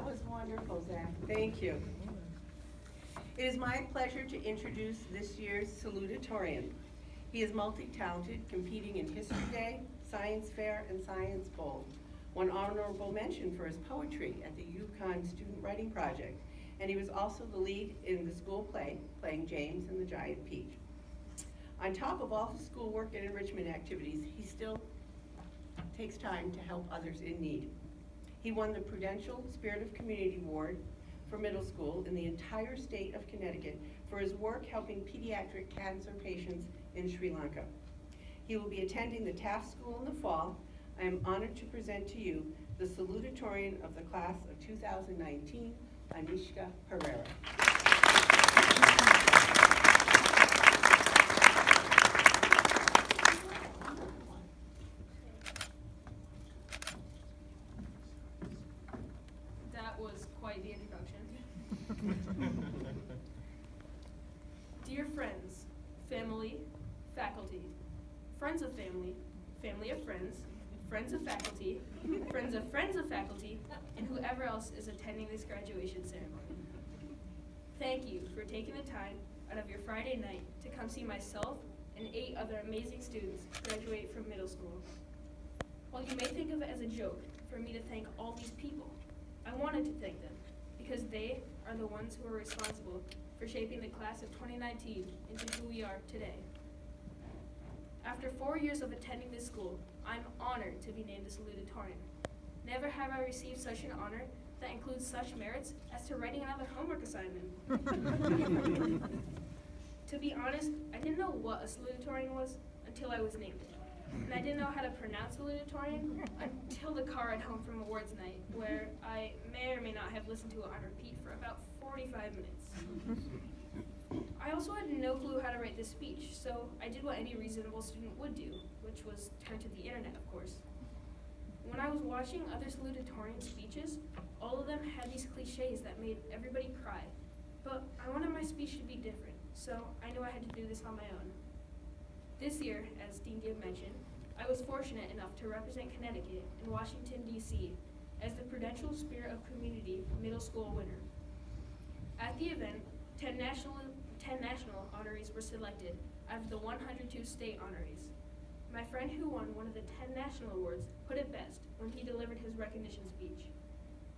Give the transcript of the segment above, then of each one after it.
That was wonderful, Zach. Thank you. It is my pleasure to introduce this year's Salutatorian. He is multi-talented, competing in History Day, Science Fair, and Science Bowl. Won honorable mention for his poetry at the UConn Student Writing Project, and he was also the lead in the school play, playing James and the Giant Peach. On top of all his schoolwork and enrichment activities, he still takes time to help others in need. He won the Prudential Spirit of Community Award for middle school in the entire state of Connecticut for his work helping pediatric cancer patients in Sri Lanka. He will be attending the Taft School in the fall. I am honored to present to you the salutatorian of the class of 2019, Anishka Pereira. That was quite the introduction. Dear friends, family, faculty, friends of family, family of friends, friends of faculty, friends of faculty, and whoever else is attending this graduation ceremony. Thank you for taking the time out of your Friday night to come see myself and 8 other amazing students graduate from middle school. While you may think of it as a joke for me to thank all these people, I wanted to thank them because they are the ones who are responsible for shaping the class of 2019 into who we are today. After 4 years of attending this school, I'm honored to be named a salutatorian. Never have I received such an honor that includes such merits as to writing another homework assignment. To be honest, I didn't know what a salutatorian was until I was named it. And I didn't know how to pronounce salutatorian until the car ride home from awards night, where I may or may not have listened to it on repeat for about 45 minutes. I also had no clue how to write this speech, so I did what any reasonable student would do, which was turn to the internet, of course. When I was watching other salutatorian speeches, all of them had these cliches that made everybody cry. But I wanted my speech to be different, so I knew I had to do this on my own. This year, as Dean Gibb mentioned, I was fortunate enough to represent Connecticut in Washington, D.C. as the Prudential Spirit of Community Middle School winner. At the event, 10 national honorees were selected out of the 102 state honorees. My friend who won one of the 10 national awards put it best when he delivered his recognition speech.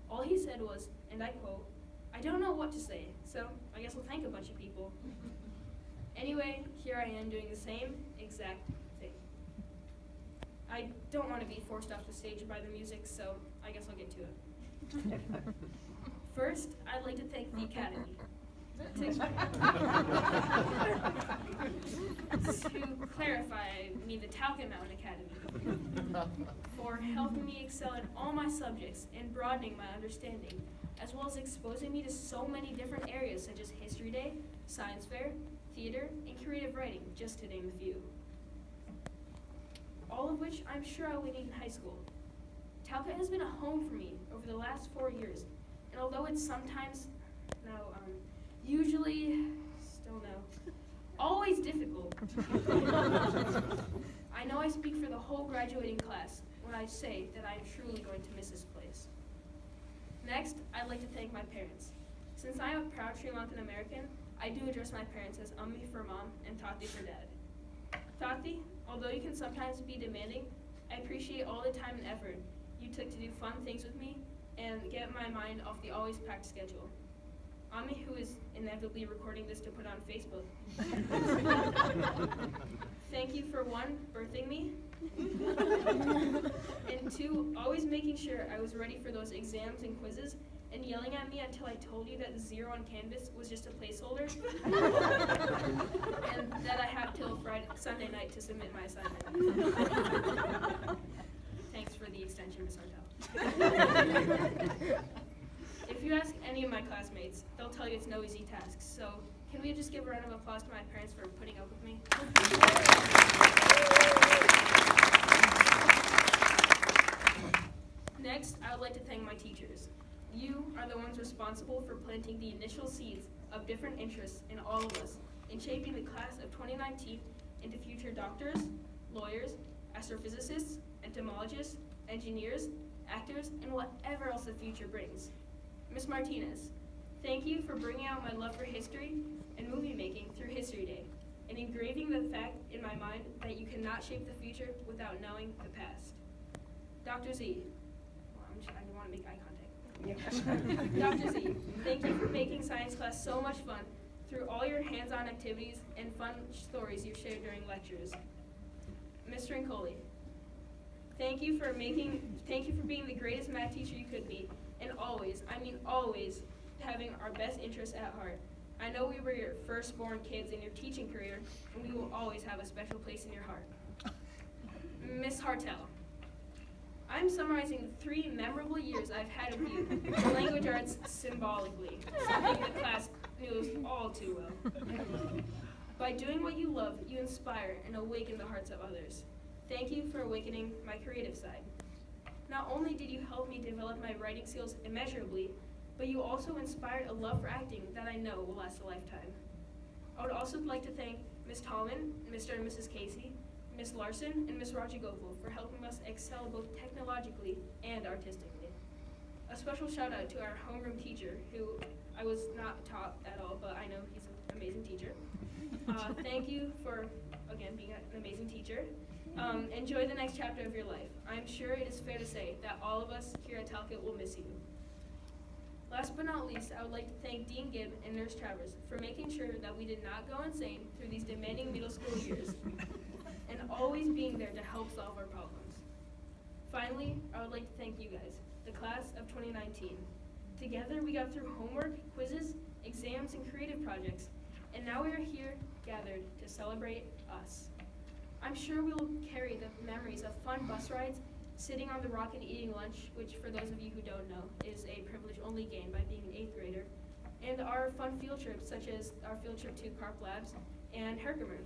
All he said was, and I quote, "I don't know what to say, so I guess I'll thank a bunch of people." Anyway, here I am doing the same exact thing. I don't want to be forced off the stage by the music, so I guess I'll get to it. First, I'd like to thank the Academy. To clarify, I mean the Talcott Mountain Academy, for helping me excel in all my subjects and broadening my understanding, as well as exposing me to so many different areas such as History Day, Science Fair, theater, and creative writing, just to name a few. All of which I'm sure I will need in high school. Talcott has been a home for me over the last 4 years, and although it's sometimes, usually, still no, always difficult, I know I speak for the whole graduating class when I say that I am truly going to miss this place. Next, I'd like to thank my parents. Since I am a proud Sri Lankan American, I do address my parents as Ummi for mom and Tati for dad. Tati, although you can sometimes be demanding, I appreciate all the time and effort you took to do fun things with me and get my mind off the always packed schedule. Ami, who is inevitably recording this to put on Facebook. Thank you for 1, birthing me, and 2, always making sure I was ready for those exams and quizzes and yelling at me until I told you that the 0 on Canvas was just a placeholder and that I have till Sunday night to submit my assignment. Thanks for the extension, Ms. Hartel. If you ask any of my classmates, they'll tell you it's no easy task. So can we just give a round of applause to my parents for putting up with me? Next, I would like to thank my teachers. You are the ones responsible for planting the initial seeds of different interests in all of us in shaping the class of 2019 into future doctors, lawyers, astrophysicists, entomologists, engineers, actors, and whatever else the future brings. Ms. Martinez, thank you for bringing out my love for history and movie making through History Day, and engraving the fact in my mind that you cannot shape the future without knowing the past. Dr. Z, I want to make eye contact. Dr. Z, thank you for making science class so much fun through all your hands-on activities and fun stories you shared during lectures. Mr. Rincoli, thank you for being the greatest math teacher you could be, and always, I mean always, having our best interests at heart. I know we were your firstborn kids in your teaching career, and we will always have a special place in your heart. Miss Hartel, I'm summarizing the 3 memorable years I've had with you in language arts symbolically, something the class knows all too well. By doing what you love, you inspire and awaken the hearts of others. Thank you for awakening my creative side. Not only did you help me develop my writing skills immeasurably, but you also inspired a love for acting that I know will last a lifetime. I would also like to thank Ms. Tallman, Mr. and Mrs. Casey, Ms. Larson, and Ms. Rajagopal for helping us excel both technologically and artistically. A special shout out to our homeroom teacher, who I was not taught at all, but I know he's an amazing teacher. Thank you for, again, being an amazing teacher. Enjoy the next chapter of your life. I'm sure it is fair to say that all of us here at Talcott will miss you. Last but not least, I would like to thank Dean Gibb and Nurse Travers for making sure that we did not go insane through these demanding middle school years, and always being there to help solve our problems. Finally, I would like to thank you guys, the class of 2019. Together we got through homework, quizzes, exams, and creative projects, and now we are here gathered to celebrate us. I'm sure we will carry the memories of fun bus rides, sitting on the rock and eating lunch, which for those of you who don't know is a privilege only gained by being an 8th grader, and our fun field trips such as our field trip to Carp Labs and Herkimer.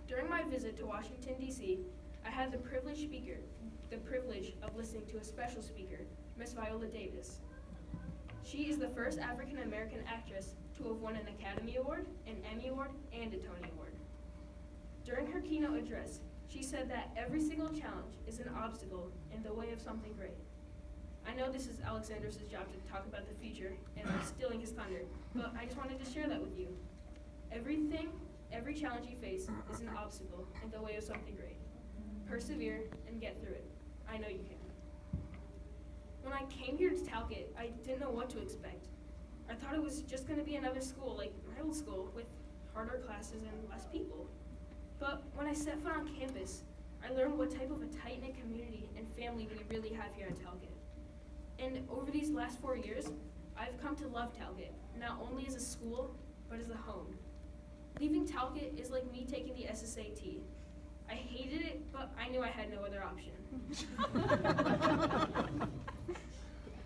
During my visit to Washington, D.C., I had the privilege of listening to a special speaker, Miss Viola Davis. She is the first African American actress to have won an Academy Award, an Emmy Award, and a Tony Award. During her keynote address, she said that every single challenge is an obstacle in the way of something great. I know this is Alexander's job to talk about the future, and I'm stealing his thunder, but I just wanted to share that with you. Every challenge you face is an obstacle in the way of something great. Persevere and get through it. I know you can. When I came here to Talcott, I didn't know what to expect. I thought it was just going to be another school like my old school with harder classes and less people. But when I set foot on campus, I learned what type of a tight-knit community and family we really have here at Talcott. And over these last 4 years, I've come to love Talcott, not only as a school, but as a home. Leaving Talcott is like me taking the SSAT. I hated it, but I knew I had no other option.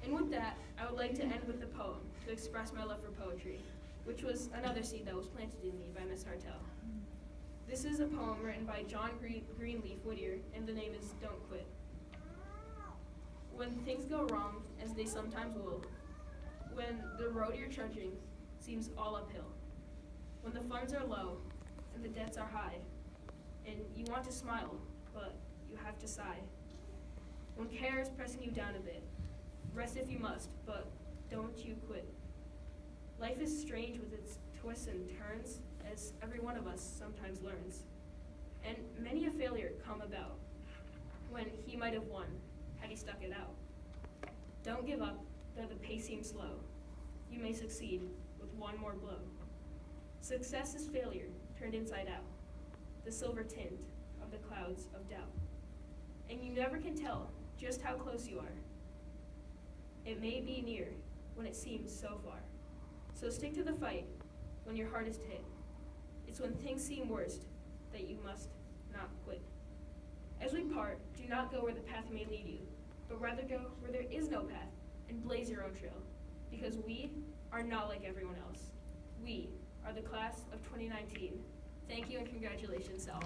And with that, I would like to end with a poem to express my love for poetry, which was another seed that was planted in me by Miss Hartel. This is a poem written by John Greenleaf Whittier, and the name is Don't Quit. When things go wrong, as they sometimes will, when the road you're trudging seems all uphill, when the funds are low and the debts are high, and you want to smile, but you have to sigh, when care is pressing you down a bit, rest if you must, but don't you quit. Life is strange with its twists and turns, as every one of us sometimes learns. And many a failure come about when he might have won had he stuck it out. Don't give up, though the pace seems slow. You may succeed with one more blow. Success is failure turned inside out, the silver tint of the clouds of doubt. And you never can tell just how close you are. It may be near when it seems so far. So stick to the fight when your heart is hit. It's when things seem worst that you must not quit. As we part, do not go where the path may lead you, but rather go where there is no path and blaze your own trail, because we are not like everyone else. We are the class of 2019. Thank you and congratulations to all.